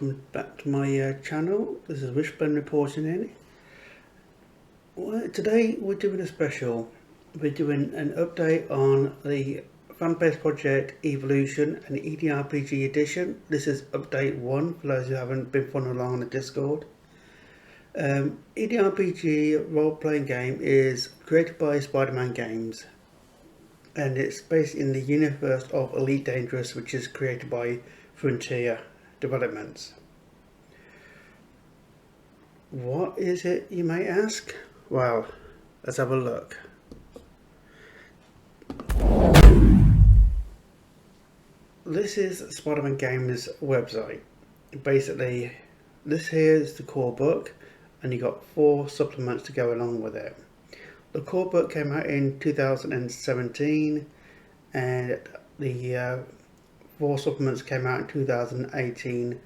welcome back to my channel. This is Wishblend reporting in. Well, today we're doing a special. We're doing an update on the fan-based project Evolution and EDRPG Addition. This is update 1 for those who haven't been following along on the Discord. EDRPG role-playing game is created by SpiderMan Games, and it's based in the universe of Elite Dangerous, which is created by Frontier Developments. What is it, you may ask? Well, let's have a look. This is SpiderMan Games website. Basically, this here is the core book, and you got 4 supplements to go along with it. The core book came out in 2017, and the 4 supplements came out in 2018,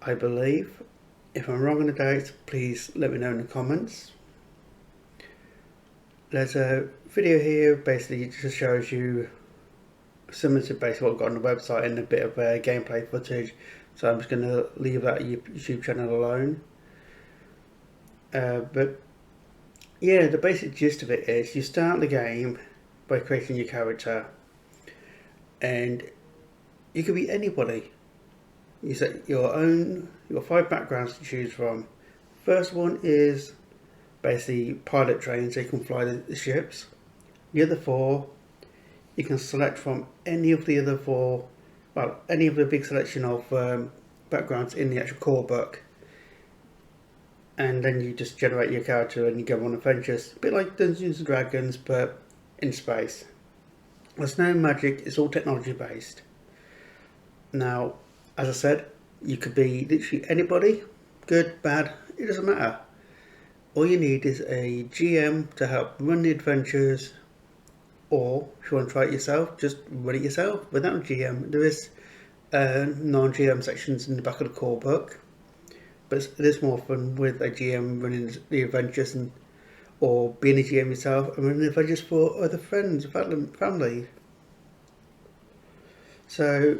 I believe. If I'm wrong on the dates, please let me know in the comments. There's a video here, basically it just shows you similar to basically what I've got on the website and a bit of gameplay footage, so I'm just going to leave that YouTube channel alone. But yeah, the basic gist of it is you start the game by creating your character, and you could be anybody. You set your own, you've got 5 backgrounds to choose from. First one is basically pilot trained, so you can fly the ships. The other 4 you can select from any of the other 4, well, any of the big selection of backgrounds in the actual core book. And then you just generate your character and you go on adventures, a bit like Dungeons and Dragons but in space. There's no magic, it's all technology based. Now, as I said, you could be literally anybody, good, bad, it doesn't matter. All you need is a GM to help run the adventures, or if you want to try it yourself, just run it yourself without a GM. There is non-GM sections in the back of the core book, but it is more fun with a GM running the adventures, or being a GM yourself and running the adventures for other friends, family. So,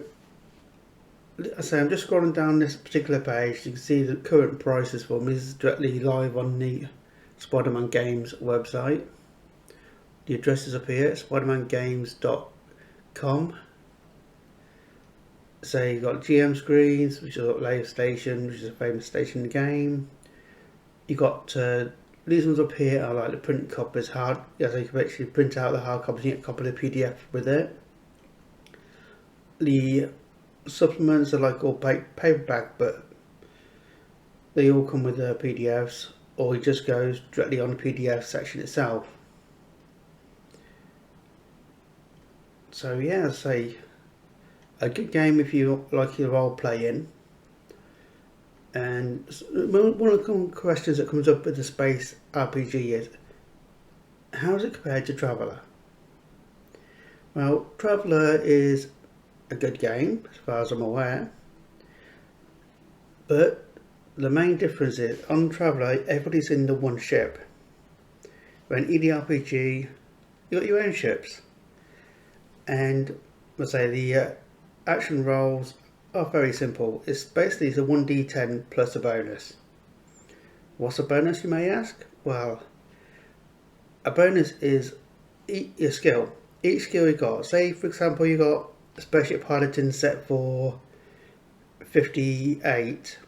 as I say, I'm just scrolling down this particular page. You can see the current prices for me. This is directly live on the SpiderMan Games website. The address is up here, spidermangames.com. So you've got GM screens, which is Layer Station, which is a famous station in the game. You've got these ones up here are like the print copies, so you can actually print out the hard copies and get a copy of the PDF with it. The supplements are like all paperback, but they all come with PDFs, or it just goes directly on the PDF section itself. So yeah, say a good game if you like your role playing. And one of the questions that comes up with the space RPG is, how is it compared to Traveller? Well, Traveller is a good game as far as I'm aware, but the main difference is on Traveller everybody's in the one ship. When EDRPG, you got your own ships, and let's say the action rolls are very simple. It's basically a 1d10 plus a bonus. What's a bonus, you may ask? Well, a bonus is your skill. Each skill you got, say for example you got a spaceship piloting set for 58,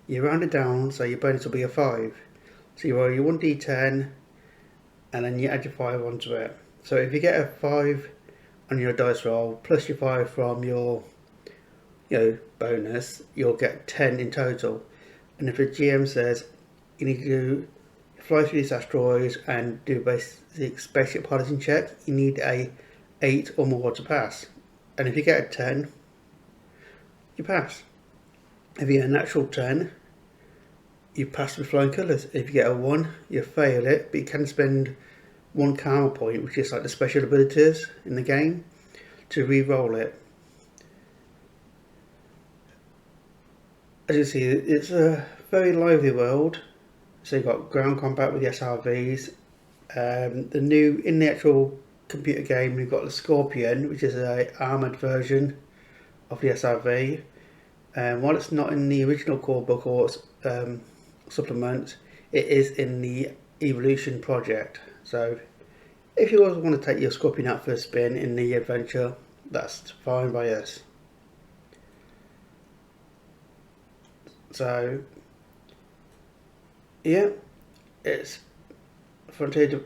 you round it down, so your bonus will be a 5. So you roll your 1d10 and then you add your 5 onto it. So if you get a 5 on your dice roll plus your 5 from your bonus, you'll get 10 in total. And if the GM says you need to fly through these asteroids and do a basic spaceship piloting check, you need a 8 or more to pass. And if you get a 10, you pass. If you get a natural 10, you pass with flying colours. If you get a 1, you fail it, but you can spend 1 karma point, which is like the special abilities in the game, to re-roll it. As you see, it's a very lively world. So you've got ground combat with the SRVs. In the actual computer game, we've got the Scorpion, which is an armoured version of the SRV. And while it's not in the original core book or supplement, it is in the Evolution project. So if you also want to take your Scorpion out for a spin in the adventure, that's fine by us. So yeah, it's Frontier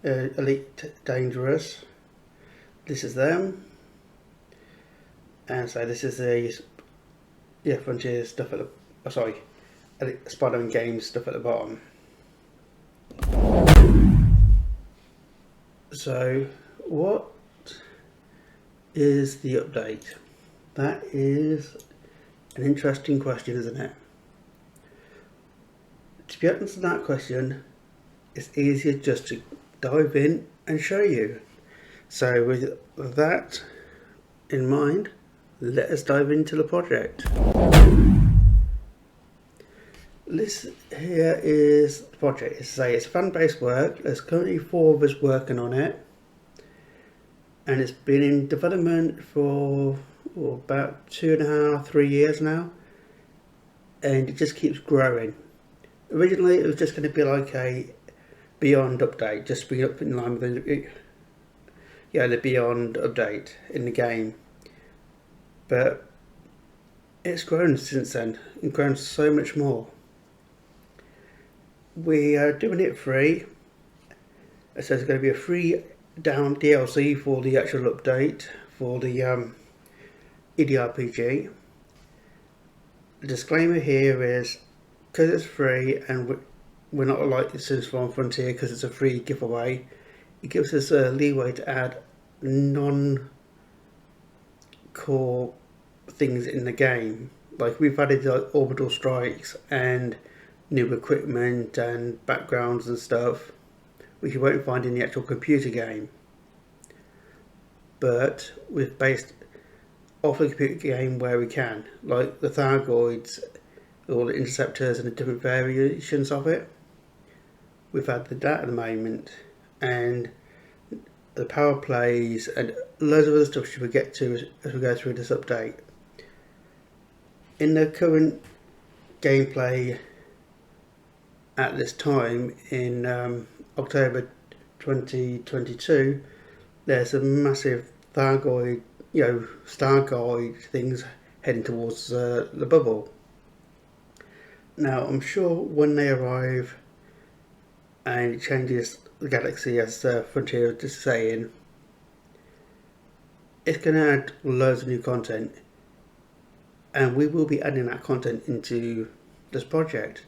Elite Dangerous. This is them, and so this is the Frontier stuff at the SpiderMan Games stuff at the bottom. So what is the update? That is an interesting question, isn't it? To be answer that question, it's easier just to dive in and show you. So with that in mind, let us dive into the project. This here is the project. It's a fan-based work. There's currently 4 of us working on it, and it's been in development for about 2.5-3 years now, and it just keeps growing. Originally it was just going to be like a Beyond update, just bring it up in line with the Beyond update in the game, but it's grown since then and grown so much more. We are doing it free, so it's going to be a free down DLC for the actual update for the EDRPG. The disclaimer here is, because it's free and we're not like the Sims from Frontier because it's a free giveaway, it gives us a leeway to add non-core things in the game. Like we've added like orbital strikes and new equipment and backgrounds and stuff, which you won't find in the actual computer game. But we've based off the computer game where we can, like the Thargoids, all the interceptors and the different variations of it. We've added that at the moment, and the power plays and loads of other stuff which we'll get to as we go through this update. In the current gameplay at this time in October 2022, there's a massive Thargoid, Stargoid things heading towards the bubble. Now I'm sure when they arrive and it changes the galaxy, as Frontier is saying, it's going to add loads of new content, and we will be adding that content into this project.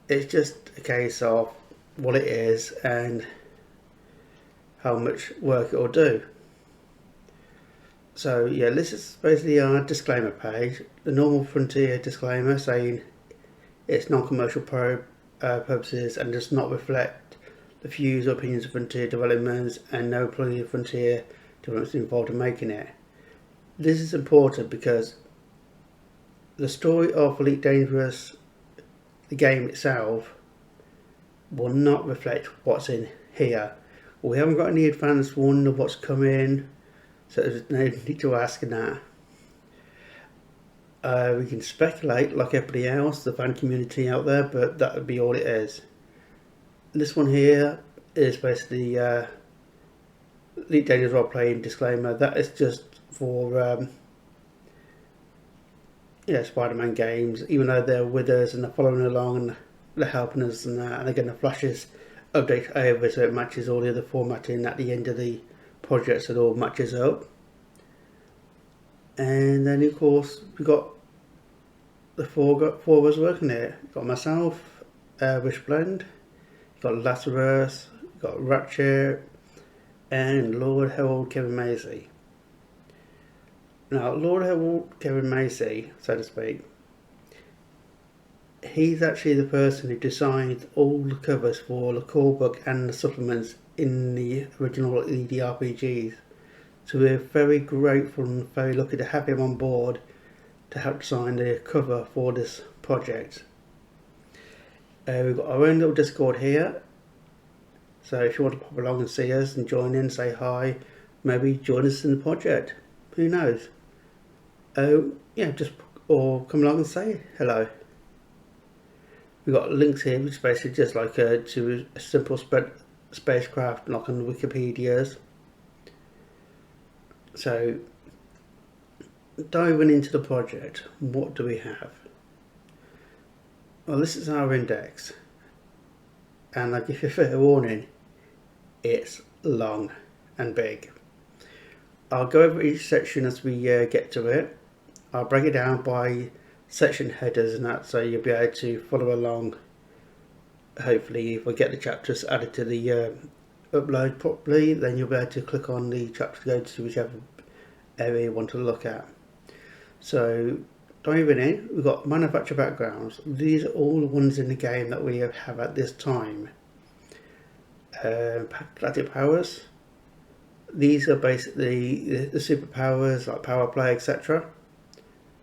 It's just a case of what it is and how much work it will do. So yeah, this is basically our disclaimer page, the normal Frontier disclaimer saying it's non-commercial purposes and does not reflect the views or opinions of Frontier developments, and no employee of Frontier developments involved in making it. This is important because the story of Elite Dangerous, the game itself, will not reflect what's in here. We haven't got any advance warning of what's coming, so there's no need to ask in that. We can speculate like everybody else, the fan community out there, but that would be all it is. This one here is basically Elite Dangerous role playing disclaimer. That is just for SpiderMan Games, even though they're with us and they're following along and they're helping us and that, and again the flashes update over so it matches all the other formatting at the end of the project, so it all matches up. And then of course we've got the four of us working here. You've got myself, Wishblend, you've got Lazarus, you've got Ratchet, and Lord Harold Kevin Macy. Now Lord Harold Kevin Macy, so to speak, he's actually the person who designed all the covers for the core book and the supplements in the original EDRPGs. So we're very grateful and very lucky to have him on board to help design the cover for this project. We've got our own little Discord here, so if you want to pop along and see us and join in, say hi, maybe join us in the project, who knows. yeah, just or come along and say hello. We've got links here, which is basically just like to a simple spacecraft, like on Wikipedia's. So, diving into the project, what do we have? Well, this is our index, and I give you a fair warning, it's long and big. I'll go over each section as we get to it. I'll break it down by section headers and that, so you'll be able to follow along. Hopefully, if I get the chapters added to the upload properly, then you'll be able to click on the chapter to go to whichever area you want to look at. So, diving in, we've got manufacturer backgrounds. These are all the ones in the game that we have at this time. Galactic powers. These are basically the superpowers like power play, etc.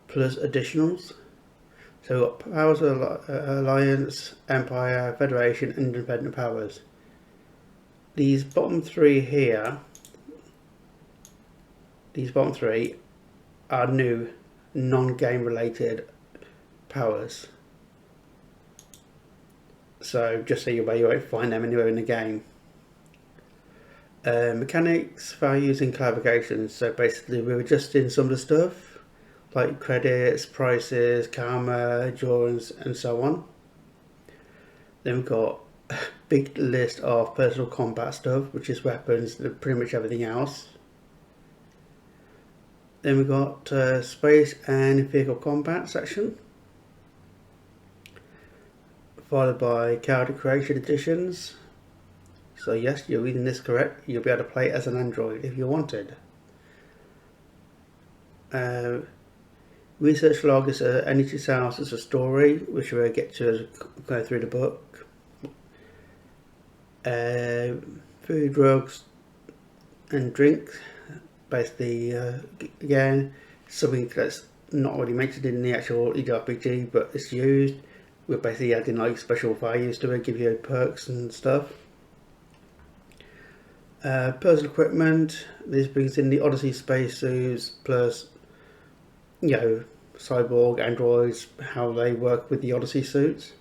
Plus additionals. So we've got Powers Alliance, Empire, Federation, and Independent Powers. These bottom three here, are new, non-game related powers. So just so you won't find them anywhere in the game. Mechanics, values, and clarifications. So basically we're adjusting some of the stuff, like credits, prices, karma, endurance, and so on. Then we've got a big list of personal combat stuff, which is weapons and pretty much everything else. Then we've got space and vehicle combat section, followed by character creation additions. So yes, you're reading this correct. You'll be able to play as an android if you wanted. Research log is energy cells as a story, which we'll get to as we go through the book. Food, drugs, and drink. Basically, again, something that's not already mentioned in the actual EDRPG, but it's used. We're basically adding like special values to it, give you perks and stuff. Personal equipment. This brings in the Odyssey spacesuits plus, cyborg androids, how they work with the Odyssey suits.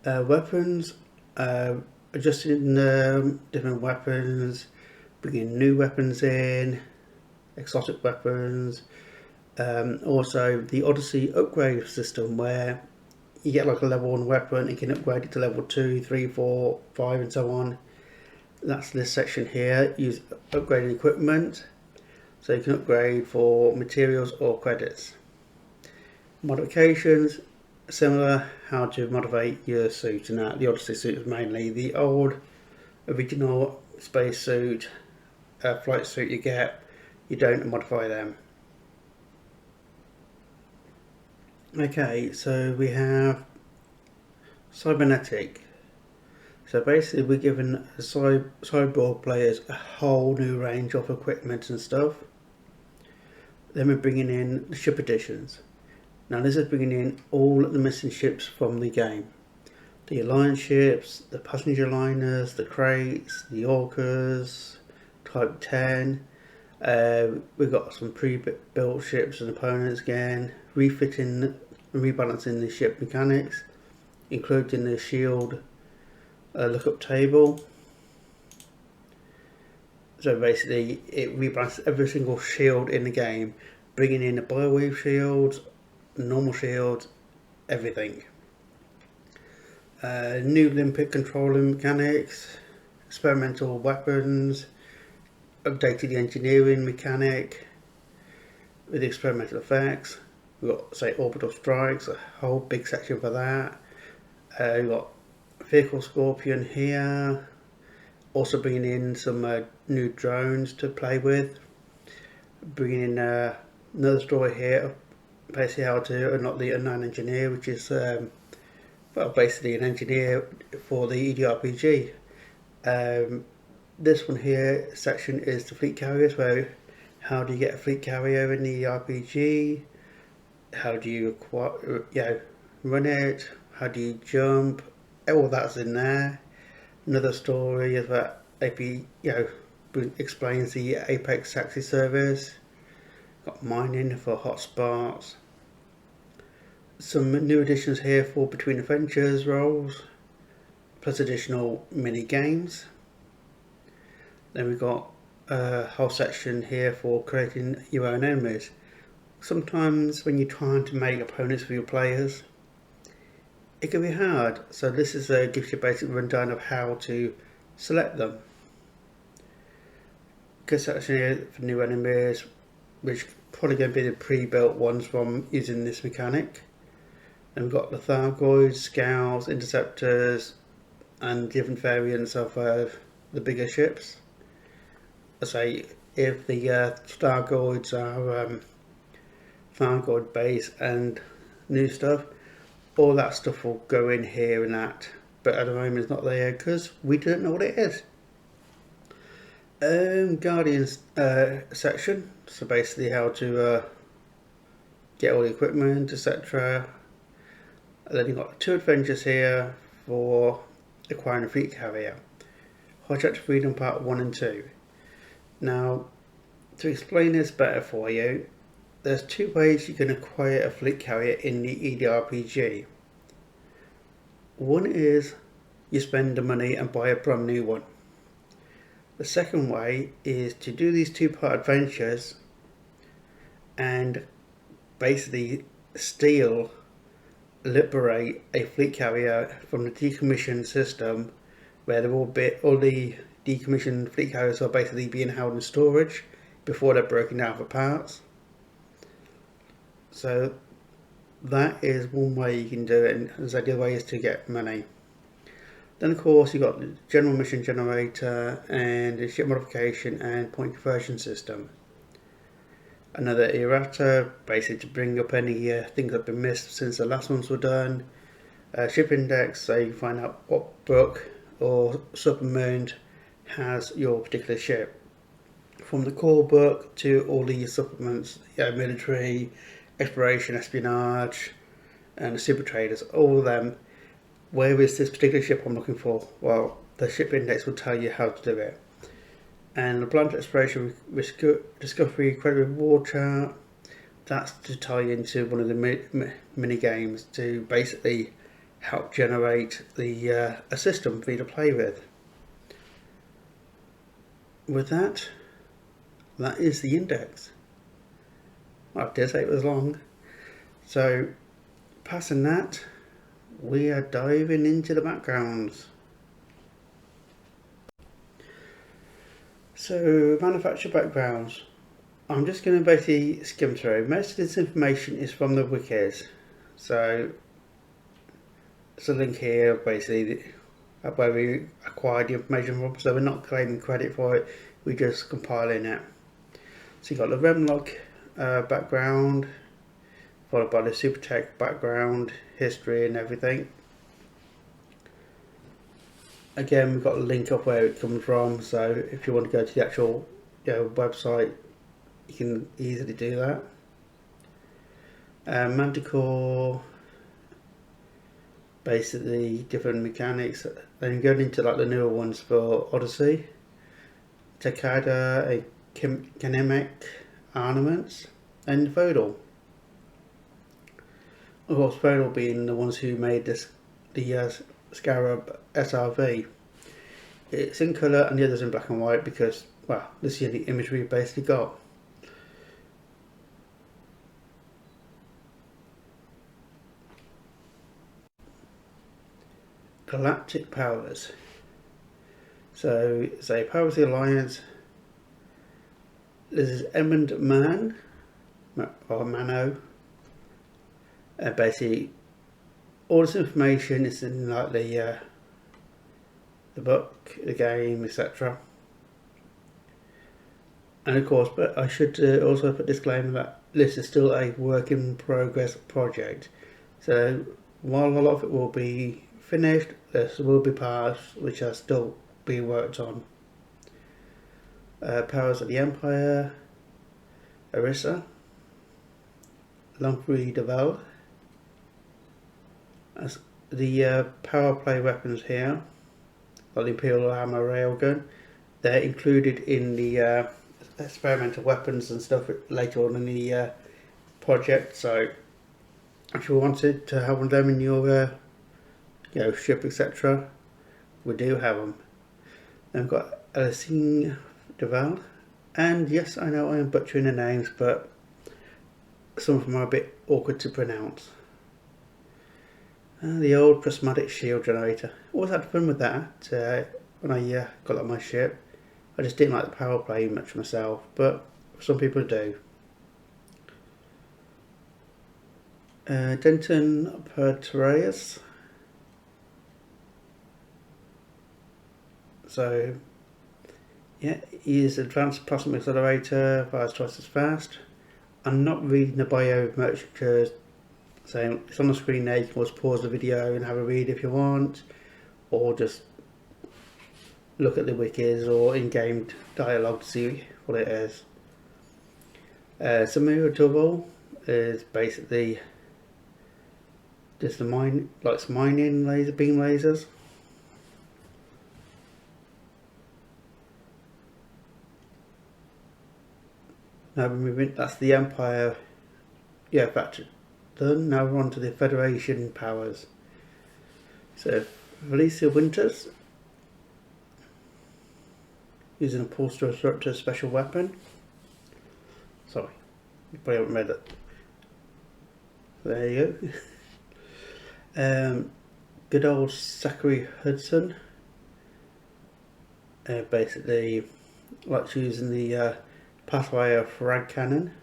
Weapons, adjusting different weapons, bringing new weapons in, exotic weapons. Also the Odyssey upgrade system, where you get like a level 1 weapon and can upgrade it to level 2, 3, 4, 5 and so on. That's this section here. Use upgrading equipment, so you can upgrade for materials or credits. Modifications, similar, how to modify your suit, and that the Odyssey suit is mainly the old original space suit, flight suit you don't modify them. Okay, so we have cybernetic. So basically we're giving cyborg players a whole new range of equipment and stuff. Then we're bringing in the ship additions. Now this is bringing in all the missing ships from the game. The Alliance ships, the passenger liners, the crates, the Orcas, Type 10. We've got some pre-built ships and opponents again, refitting and rebalancing the ship mechanics, including the shield lookup table. So basically it rebalances every single shield in the game, bringing in the biowave shields, normal shields, everything. New Olympic controlling mechanics, experimental weapons, updated the engineering mechanic with experimental effects. We've got, say, orbital strikes, a whole big section for that. We've got vehicle scorpion here, also bringing in some new drones to play with, bringing in another story here, basically how to unlock the unknown engineer, which is basically an engineer for the EDRPG. This one here section is the fleet carrier. So how do you get a fleet carrier in the RPG? How do you run it? How do you jump? All that's in there. Another story is that explains the Apex taxi service. Got mining for hotspots. Some new additions here for Between Adventures roles, plus additional mini games. Then we've got a whole section here for creating your own enemies. Sometimes when you're trying to make opponents for your players, it can be hard, so this gives you a basic rundown of how to select them. Good section here for new enemies, which probably going to be the pre-built ones from using this mechanic. Then we've got the Thargoids, Scouts, Interceptors, and different variants of the bigger ships. I say if the Thargoids are Thargoid base and new stuff, all that stuff will go in here and that, but at the moment it's not there because we don't know what it is. Guardians section, so basically how to get all the equipment, etc. And then you've got 2 adventures here for acquiring a fleet carrier. Project Freedom Part 1 and 2. Now, to explain this better for you, there's 2 ways you can acquire a fleet carrier in the EDRPG. One is you spend the money and buy a brand new one. The second way is to do these 2-part adventures and basically liberate a fleet carrier from the decommissioned system, where all the decommissioned fleet carriers are basically being held in storage before they're broken down for parts. So that is one way you can do it, and the other way is to get money. Then of course you've got the general mission generator and the ship modification and point conversion system. Another errata, basically to bring up any things that have been missed since the last ones were done. Ship index, so you can find out what book or supplement has your particular ship. From the core book to all the supplements, military, exploration, espionage, and the super traders, all of them. Where is this particular ship I'm looking for? Well, the ship index will tell you how to do it. And the planet exploration discovery credit reward chart, that's to tie into one of the mini games to basically help generate a system for you to play with. With that is the index. Well, I did say it was long. So, passing that, we are diving into the backgrounds. So, manufacturer backgrounds. I'm just going to basically skim through. Most of this information is from the wikis. So, there's a link here, basically, where we acquired the information from. So, we're not claiming credit for it, we're just compiling it. So, you've got the Remlock background, followed by the Supertech background, history and everything. Again, we've got a link of where it comes from, so if you want to go to the actual website, you can easily do that. Manticore, basically different mechanics. Then going into like the newer ones for Odyssey, Takada, a Kinemic Armaments, and Vodal. Of course, Vodal being the ones who made the Scarab SRV. It's in colour and the others in black and white because, well, this is the image we've basically got. Galactic powers. So, say powers of the Alliance. This is Eminent Man, or Mano. Basically, all this information is in like the book, the game, etc. And of course, but I should also put a disclaimer that this is still a work in progress project. So while a lot of it will be finished, there will be parts which are still being worked on. Powers of the Empire, Arissa, Longfree Devel. As the power play weapons here, like the Imperial Armor Railgun, they're included in the experimental weapons and stuff later on in the project. So if you wanted to have one of them in your ship, etc., we do have them. Then we've got Alicine Deval, and yes, I know I am butchering the names, but some of them are a bit awkward to pronounce. The old prismatic shield generator. Always had fun with that when I got on my ship. I just didn't like the power play much myself, but some people do. Denton Pertreus. So, yeah, he is advanced plasma accelerator, fires twice as fast. I'm not reading the bio much because saying it's on the screen there. You can always pause the video and have a read if you want, or just look at the wikis or in-game dialogue to see what it is. Samira Double is basically just the mining laser beam lasers. Now we're moving, that's the Empire factor done. Now we're on to the Federation powers. So Felicia Winters using a pulse disruptor special weapon. Sorry, you probably haven't read it. There you go. Good old Zachary Hudson. Basically likes using the pathway of frag cannon.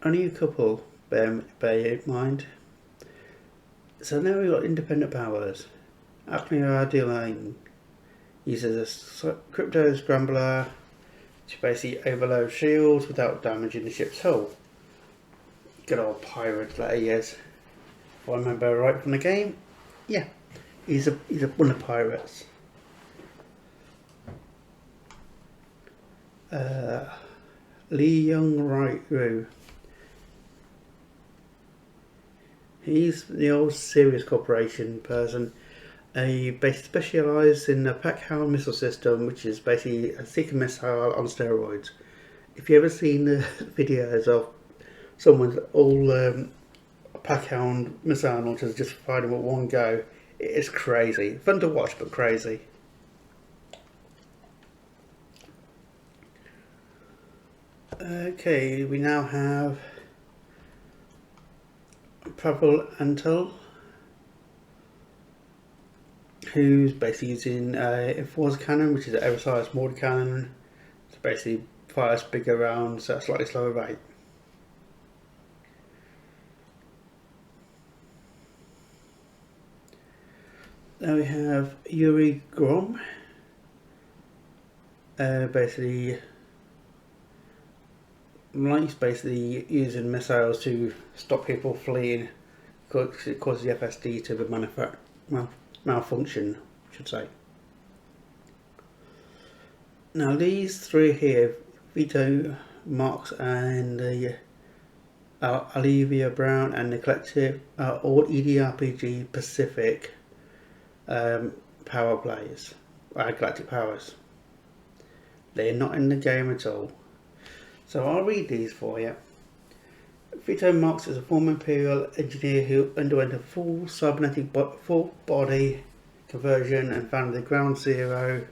Only a couple, bear in mind. So now we've got independent powers. Apnea Dealing uses a crypto scrambler to basically overload shields without damaging the ship's hull. Good old pirate that he is. If I remember right from the game, yeah, he's one of the pirates. Lee Young Ryu. He's the old Serious Corporation person. He basically specialises in the Pac-Hound missile system, which is basically a Seeker missile on steroids. If you've ever seen the videos of someone's all Pac-Hound missile launchers just firing with one go, it is crazy. Fun to watch, but crazy. Okay, we now have Pavel Antel, who's basically using a Enforcer cannon, which is an oversized mortar cannon. So basically fires bigger rounds at a slightly slower rate. Then we have Yuri Grom, basically using missiles to stop people fleeing, because it causes the FSD to malfunction, I should say. Now these three here, Vito, Marks and Olivia Brown and the collective are all EDRPG Pacific power players, galactic powers. They're not in the game at all. So I'll read these for you. Vito Marks is a former Imperial engineer who underwent a full cybernetic full body conversion and founded the Ground Zero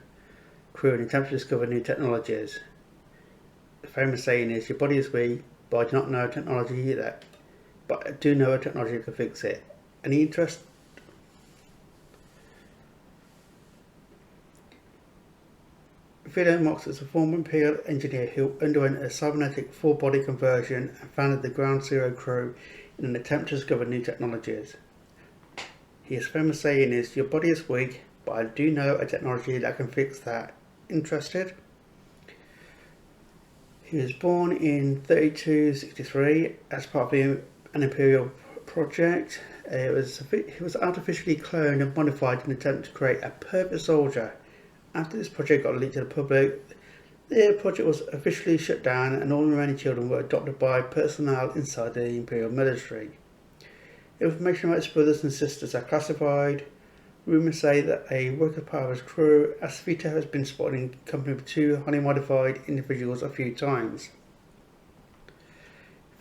crew and attempted to discover new technologies. The famous saying is, your body is weak, but I do not know technology that, but I do know a technology that can fix it. Any interest? Vito Marks is a former Imperial engineer who underwent a cybernetic full-body conversion and founded the Ground Zero crew in an attempt to discover new technologies. His famous saying is, your body is weak, but I do know a technology that can fix that. Interested? He was born in 3263 as part of an Imperial project. He was artificially cloned and modified in an attempt to create a perfect soldier. After this project got leaked to the public, the project was officially shut down and all remaining children were adopted by personnel inside the Imperial military. Information about his brothers and sisters are classified, Rumours say that a worker part of his crew, as Vito has been spotted in company with two highly modified individuals a few times.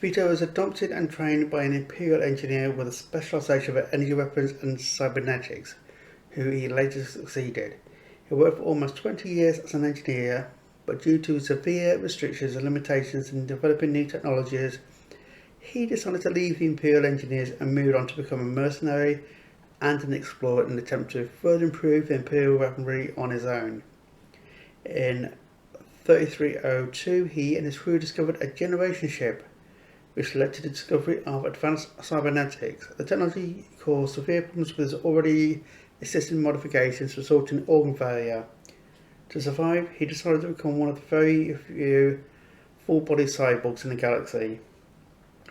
Vito was adopted and trained by an Imperial engineer with a specialisation of energy weapons and cybernetics, who he later succeeded. He worked for almost 20 years as an engineer, but due to severe restrictions and limitations in developing new technologies, he decided to leave the Imperial engineers and moved on to become a mercenary and an explorer in an attempt to further improve the Imperial weaponry on his own. In 3302, he and his crew discovered a generation ship, which led to the discovery of advanced cybernetics. The technology caused severe problems with his already existing modifications, resulting in organ failure. To survive, he decided to become one of the very few full-body cyborgs in the galaxy.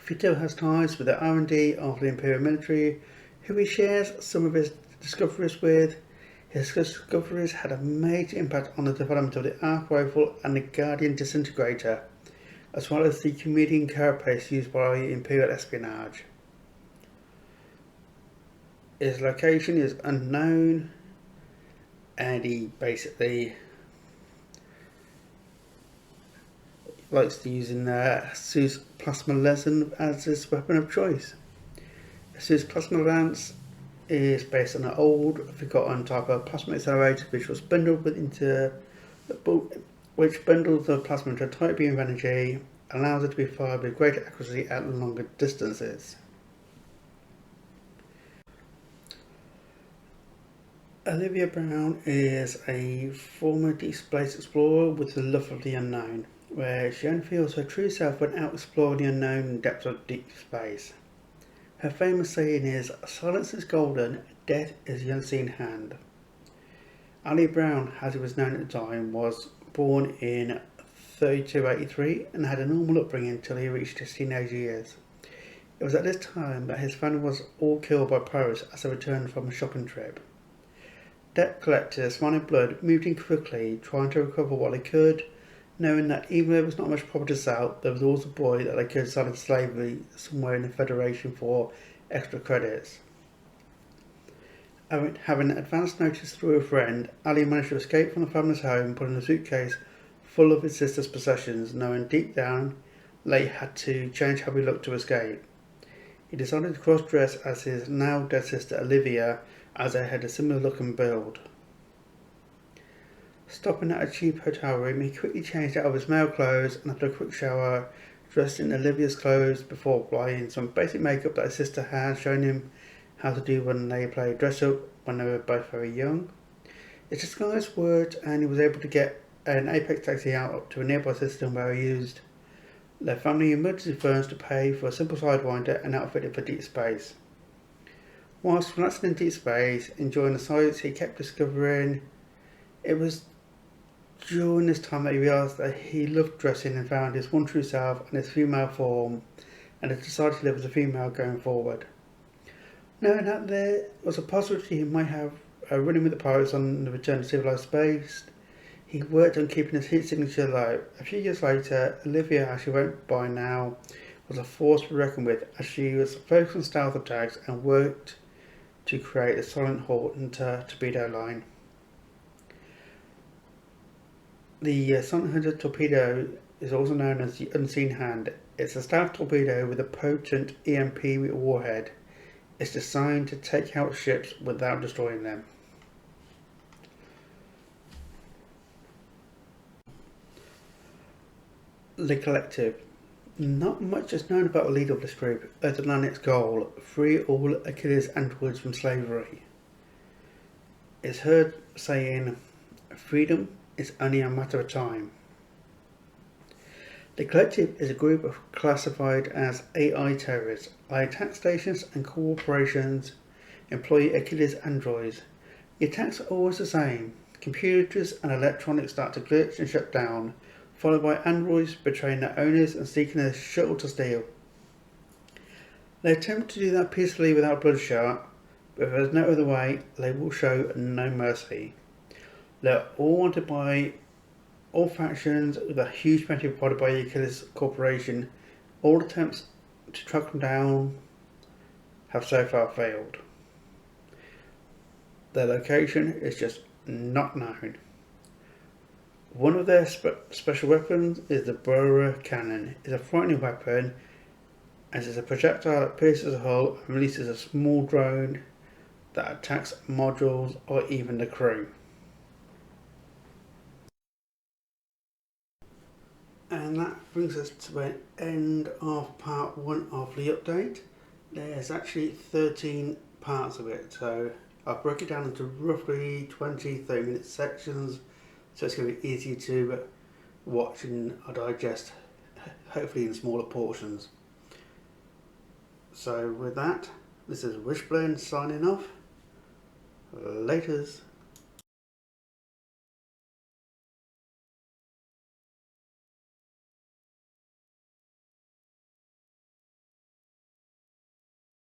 Vito has ties with the R&D of the Imperial military, who he shares some of his discoveries with. His discoveries had a major impact on the development of the arc rifle and the Guardian disintegrator, as well as the comedian carapace used by Imperial espionage. His location is unknown, and he basically likes to use Zeus plasma resin as his weapon of choice. Zeus plasma lance is based on an old, forgotten type of plasma accelerator which was bundled bundles the plasma into a tight beam of energy, allows it to be fired with greater accuracy at longer distances. Olivia Brown is a former deep space explorer with the love of the unknown, where she only feels her true self when out exploring the unknown depths of deep space. Her famous saying is, "Silence is golden, death is the unseen hand." Ali Brown, as he was known at the time, was born in 3283 and had a normal upbringing until he reached his teenage years. It was at this time that his family was all killed by pirates as they returned from a shopping trip. Debt collectors, Smiling Blood, moved in quickly, trying to recover what they could, knowing that even though there was not much property to sell, there was always a boy that they could sell into slavery somewhere in the Federation for extra credits. Having advance notice through a friend, Ali managed to escape from the family's home, putting a suitcase full of his sister's possessions, knowing deep down they had to change how he looked to escape. He decided to cross-dress as his now dead sister Olivia, as they had a similar look and build. Stopping at a cheap hotel room, he quickly changed out of his male clothes and after a quick shower, dressed in Olivia's clothes before applying some basic makeup that his sister had shown him how to do when they played dress up when they were both very young. His disguise worked and he was able to get an Apex taxi out to a nearby system where he used their family emergency funds to pay for a simple sidewinder and outfit it for deep space. Whilst relaxing in deep space, enjoying the sights he kept discovering, it was during this time that he realised that he loved dressing and found his one true self and his female form, and had decided to live as a female going forward. Knowing that there was a possibility he might have a running with the pirates on the return to civilised space, he worked on keeping his heat signature low. A few years later, Olivia, as she went by now, was a force to be reckoned with, as she was focused on stealth attacks and worked to create a silent halt and torpedo line. The Silent Hunter torpedo is also known as the Unseen Hand. It's a stealth torpedo with a potent EMP warhead. It's designed to take out ships without destroying them. The Collective. Not much is known about the leader of this group, other than its goal: free all Achilles androids from slavery. It's heard saying, "Freedom is only a matter of time." The Collective is a group classified as AI terrorists. By attack stations and corporations employ Achilles androids. The attacks are always the same. Computers and electronics start to glitch and shut down, followed by androids betraying their owners and seeking a shuttle to steal. They attempt to do that peacefully without bloodshed, but if there's no other way, they will show no mercy. They're all wanted by all factions, with a huge bounty provided by the Achilles Corporation. All attempts to track them down have so far failed. Their location is just not known. One of their special weapons is the Borer Cannon. It's a frightening weapon as it's a projectile that pierces a hull and releases a small drone that attacks modules or even the crew. And that brings us to the end of part 1 of the update. There's actually 13 parts of it, so I've broken it down into roughly 20-30 minute sections, so it's going to be easy to watch and digest, hopefully in smaller portions. So with that, this is Wishblend signing off. Laters.